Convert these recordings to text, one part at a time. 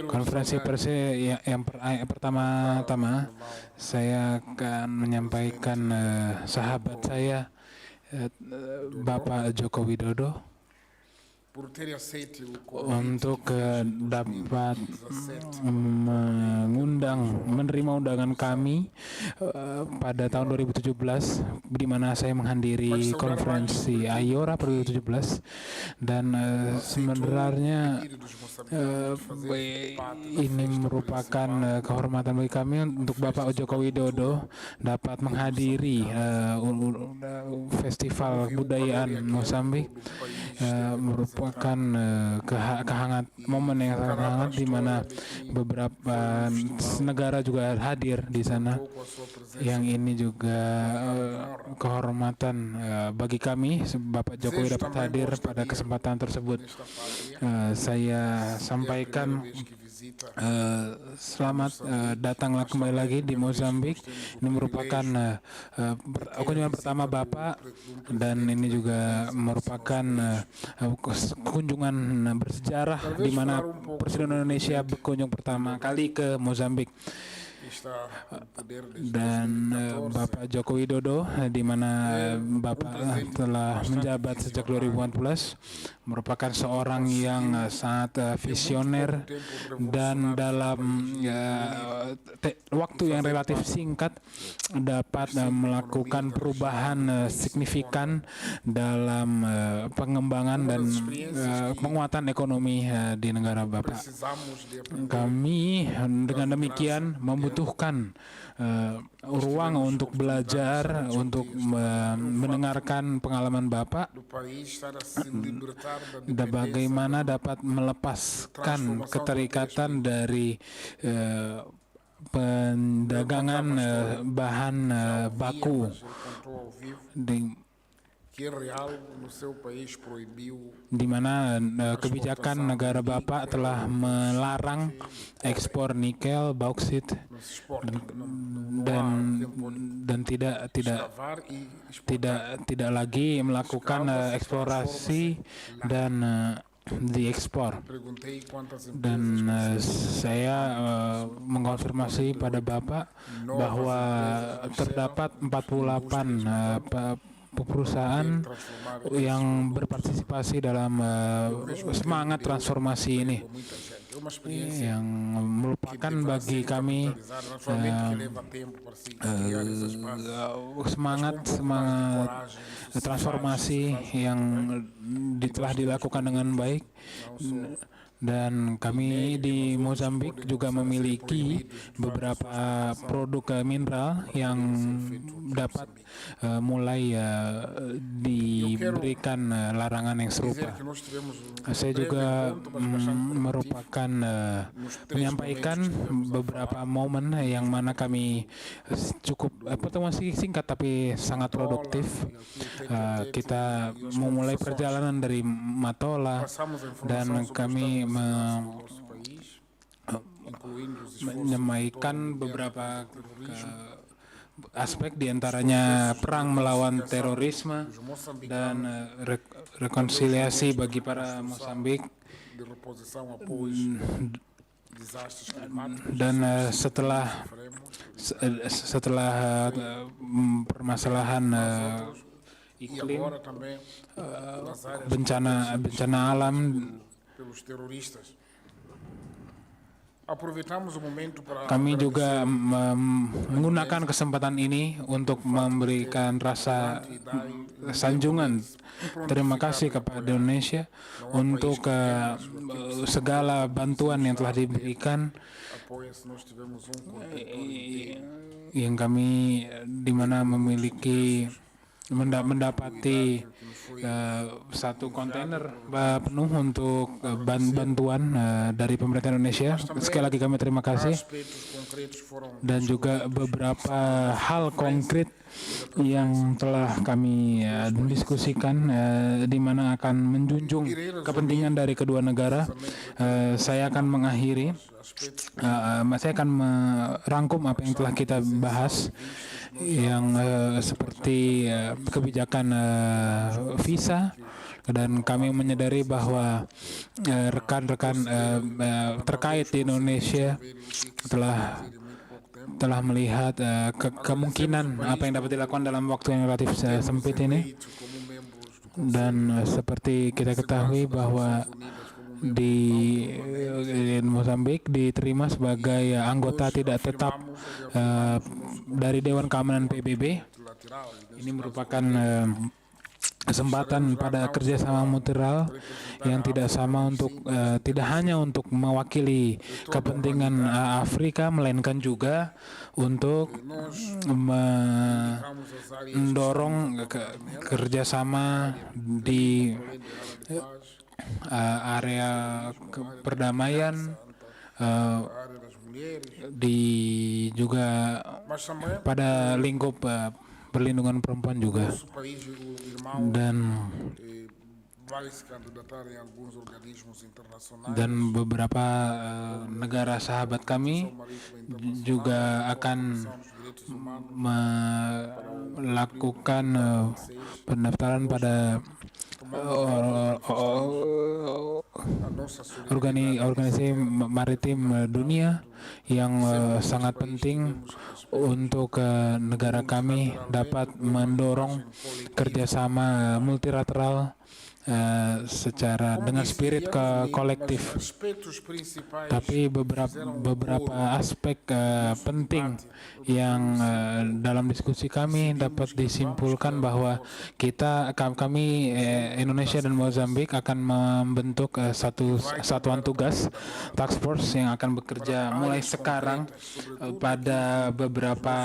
konferensi pers yang pertama-tama saya akan menyampaikan sahabat saya Bapak Joko Widodo untuk dapat menerima undangan kami pada tahun 2017 di mana saya menghadiri konferensi Ayora 2017 dan sebenarnya ini merupakan kehormatan bagi kami untuk Bapak Joko Widodo dapat menghadiri festival kebudayaan Mozambik, merupakan momen yang sangat hangat di mana beberapa negara juga hadir di sana. Yang ini juga kehormatan bagi kami, Bapak Jokowi dapat hadir pada kesempatan tersebut. Saya sampaikan selamat datanglah kembali lagi di Mozambik. Ini merupakan kunjungan pertama Bapak dan ini juga merupakan kunjungan bersejarah di mana Presiden Indonesia berkunjung pertama kali ke Mozambik. Dan Bapak Joko Widodo di mana Bapak telah menjabat sejak 2014 merupakan seorang yang sangat visioner dan dalam waktu yang relatif singkat dapat melakukan perubahan signifikan dalam pengembangan dan penguatan ekonomi di negara Bapak. Kami dengan demikian membutuhkan ruang untuk belajar, untuk mendengarkan pengalaman Bapak dan bagaimana dapat melepaskan keterikatan dari pendagangan bahan baku di mana kebijakan negara Bapak telah melarang ekspor nikel, bauksit dan tidak lagi melakukan eksplorasi dan diekspor. Dan saya mengkonfirmasi pada Bapak bahwa terdapat 48 perusahaan yang berpartisipasi dalam semangat transformasi ini, yang merupakan bagi kami semangat transformasi yang telah dilakukan dengan baik. Dan kami di Mozambik juga memiliki beberapa produk mineral yang dapat mulai diberikan larangan yang serupa. Saya juga menyampaikan beberapa momen yang mana kami cukup pertemuan singkat tapi sangat produktif. Kita memulai perjalanan dari Matola dan kami menyampaikan beberapa aspek diantaranya perang melawan terorisme dan rekonsiliasi bagi para Mozambik. Dan setelah permasalahan iklim, bencana alam, kami juga menggunakan kesempatan ini untuk memberikan rasa sanjungan terima kasih kepada Indonesia untuk segala bantuan yang telah diberikan, yang kami di mana mendapati satu kontainer penuh untuk bantuan dari pemerintah Indonesia. Sekali lagi kami terima kasih. Dan juga beberapa hal konkret yang telah kami diskusikan di mana akan menjunjung kepentingan dari kedua negara. Saya akan mengakhiri, saya akan merangkum apa yang telah kita bahas, yang seperti kebijakan visa dan kami menyadari bahwa rekan-rekan terkait di Indonesia telah melihat kemungkinan apa yang dapat dilakukan dalam waktu yang relatif sempit ini. Dan seperti kita ketahui bahwa di Mozambik diterima sebagai anggota tidak tetap dari Dewan Keamanan PBB. Ini merupakan kesempatan pada kerjasama multilateral yang tidak sama untuk tidak hanya untuk mewakili kepentingan Afrika, melainkan juga untuk mendorong kerjasama di area perdamaian, di juga pada lingkup perlindungan perempuan juga, dan beberapa negara sahabat kami juga akan melakukan pendaftaran pada organisasi maritim dunia yang sangat penting untuk negara kami dapat mendorong kerjasama multilateral secara dengan spirit kolektif. Tapi beberapa aspek penting yang dalam diskusi kami dapat disimpulkan bahwa kami Indonesia dan Mozambik akan membentuk satu satuan tugas task force yang akan bekerja mulai sekarang pada beberapa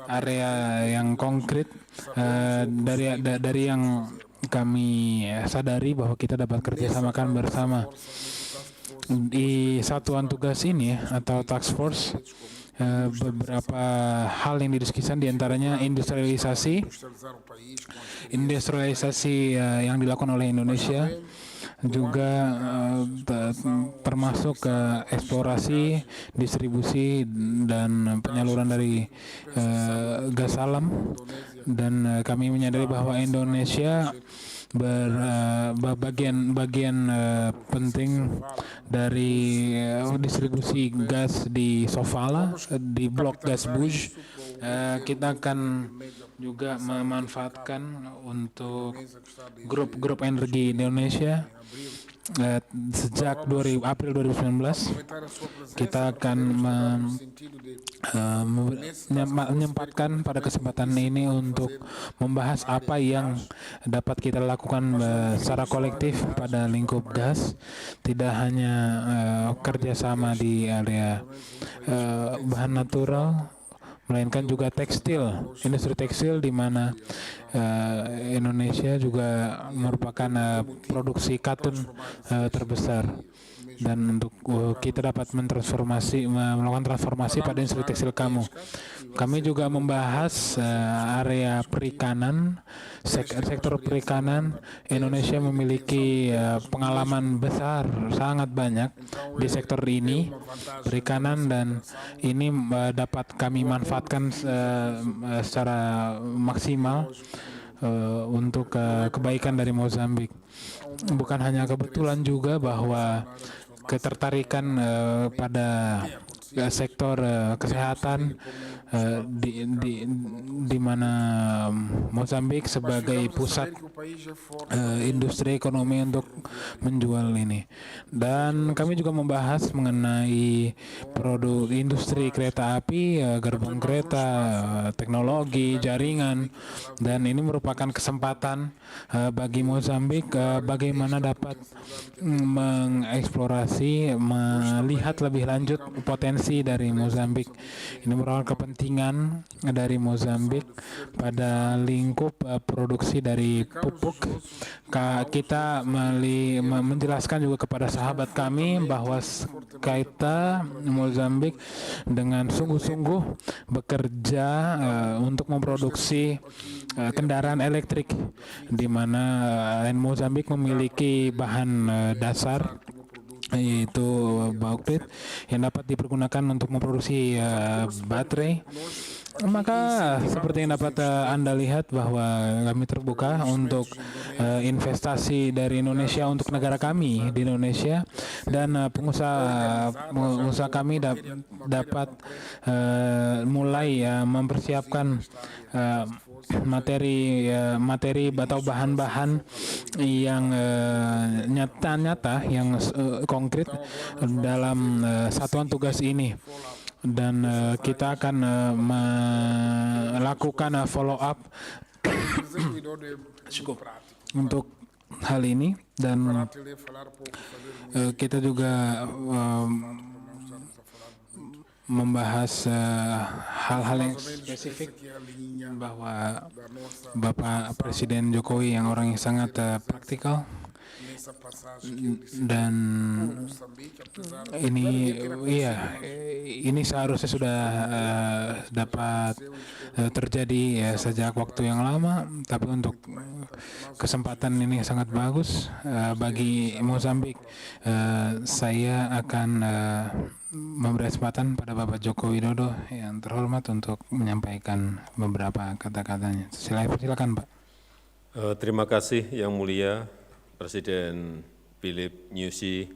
area yang konkret dari yang kami sadari bahwa kita dapat kerjasamakan bersama. Di satuan tugas ini atau task force, beberapa hal yang didiskusikan diantaranya industrialisasi yang dilakukan oleh Indonesia, juga termasuk eksplorasi, distribusi, dan penyaluran dari gas alam. Dan kami menyadari bahwa Indonesia bagian penting dari distribusi gas di Sofala, di blok gas Bush. Kita akan juga memanfaatkan untuk grup energi Indonesia. Sejak April 2019 kita akan menyempatkan pada kesempatan ini untuk membahas apa yang dapat kita lakukan secara kolektif pada lingkup gas, tidak hanya kerjasama di area bahan natural, melainkan juga tekstil, industri tekstil, di mana Indonesia juga merupakan produksi katun terbesar. Dan untuk kita dapat melakukan transformasi pada industri tekstil kami juga membahas area perikanan, sektor perikanan. Indonesia memiliki pengalaman besar, sangat banyak di sektor ini, perikanan, dan ini dapat kami manfaatkan secara maksimal untuk kebaikan dari Mozambik. Bukan hanya kebetulan juga bahwa ketertarikan pada sektor kesehatan di mana Mozambik sebagai pusat industri ekonomi untuk menjual ini. Dan kami juga membahas mengenai produk industri kereta api, gerbong kereta, teknologi, jaringan, dan ini merupakan kesempatan bagi Mozambik bagaimana dapat mengeksplorasi, melihat lebih lanjut potensi dari Mozambik. Ini merupakan kepentingan dari Mozambik pada lingkup produksi dari pupuk. Kita menjelaskan juga kepada sahabat kami bahwa kita Mozambik dengan sungguh-sungguh bekerja untuk memproduksi kendaraan elektrik, di mana Mozambik memiliki bahan dasar yaitu bauksit yang dapat dipergunakan untuk memproduksi baterai. Maka seperti yang dapat Anda lihat bahwa kami terbuka untuk investasi dari Indonesia untuk negara kami di Indonesia, dan pengusaha kami dapat mulai mempersiapkan materi atau bahan-bahan yang nyata yang konkret dalam satuan tugas ini. Dan kita akan melakukan follow up untuk hal ini, dan kita juga membahas hal-hal yang spesifik bahwa Bapak Presiden Jokowi yang orang yang sangat praktikal, dan ini seharusnya sudah dapat terjadi sejak waktu yang lama, tapi untuk kesempatan ini sangat bagus bagi Mozambik. Saya akan memberi kesempatan pada Bapak Joko Widodo yang terhormat untuk menyampaikan beberapa kata-katanya. Silakan, Pak. Terima kasih Yang Mulia Presiden Philip Nyusi.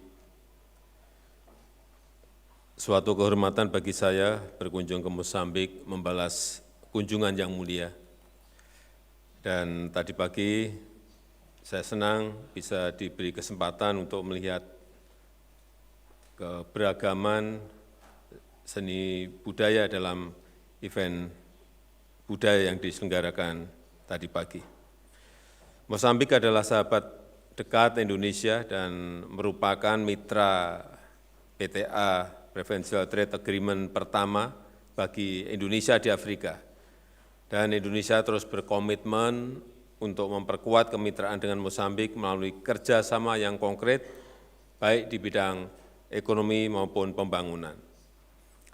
Suatu kehormatan bagi saya berkunjung ke Mozambik membalas kunjungan Yang Mulia. Dan tadi pagi saya senang bisa diberi kesempatan untuk melihat keberagaman seni budaya dalam event budaya yang diselenggarakan tadi pagi. Mozambik adalah sahabat dekat Indonesia dan merupakan mitra PTA Preferential Trade Agreement pertama bagi Indonesia di Afrika. Dan Indonesia terus berkomitmen untuk memperkuat kemitraan dengan Mozambik melalui kerjasama yang konkret, baik di bidang ekonomi maupun pembangunan.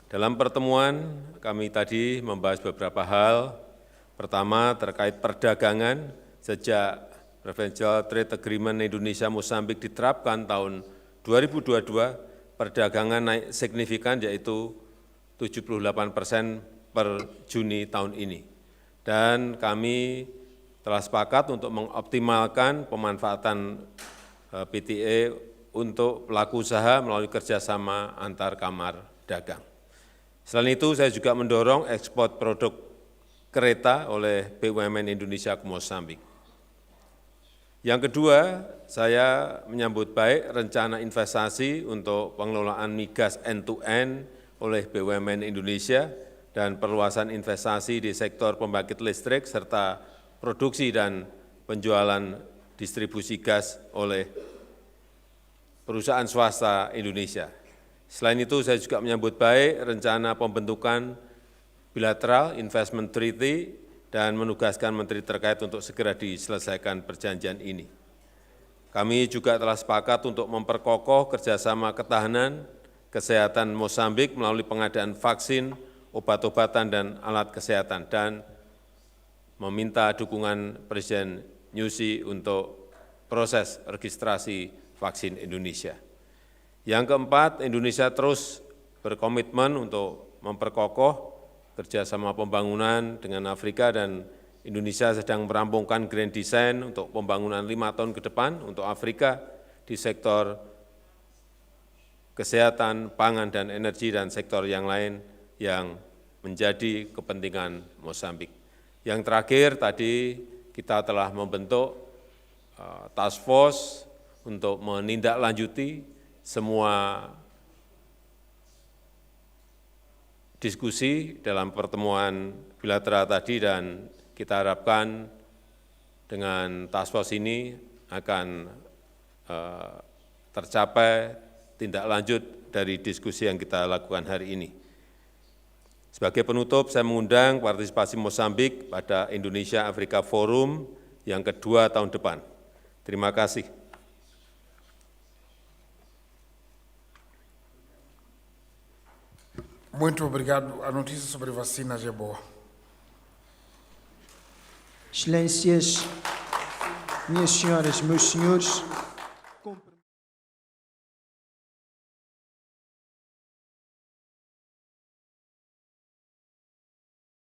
Dalam pertemuan kami tadi membahas beberapa hal. Pertama, terkait perdagangan. Sejak Preferential Trade Agreement Indonesia-Mozambik diterapkan tahun 2022, perdagangan naik signifikan, yaitu 78% per Juni tahun ini. Dan kami telah sepakat untuk mengoptimalkan pemanfaatan PTA untuk pelaku usaha melalui kerjasama antar kamar dagang. Selain itu, saya juga mendorong ekspor produk kereta oleh BUMN Indonesia ke Mozambik. Yang kedua, saya menyambut baik rencana investasi untuk pengelolaan migas end-to-end oleh BUMN Indonesia dan perluasan investasi di sektor pembangkit listrik serta produksi dan penjualan distribusi gas oleh perusahaan swasta Indonesia. Selain itu, saya juga menyambut baik rencana pembentukan bilateral investment treaty dan menugaskan menteri terkait untuk segera diselesaikan perjanjian ini. Kami juga telah sepakat untuk memperkokoh kerjasama ketahanan kesehatan Mozambik melalui pengadaan vaksin, obat-obatan, dan alat kesehatan, dan meminta dukungan Presiden Nyusi untuk proses registrasi vaksin Indonesia. Yang keempat, Indonesia terus berkomitmen untuk memperkokoh kerjasama pembangunan dengan Afrika, dan Indonesia sedang merampungkan Grand Design untuk pembangunan 5 tahun ke depan untuk Afrika di sektor kesehatan, pangan, dan energi, dan sektor yang lain yang menjadi kepentingan Mozambik. Yang terakhir, tadi kita telah membentuk task force untuk menindaklanjuti semua diskusi dalam pertemuan bilateral tadi, dan kita harapkan dengan task force ini akan tercapai tindak lanjut dari diskusi yang kita lakukan hari ini. Sebagai penutup, saya mengundang partisipasi Mozambik pada Indonesia Afrika Forum yang kedua tahun depan. Terima kasih. Muito obrigado. A notícia sobre vacinas é boa. Excelências, minhas senhoras, meus senhores,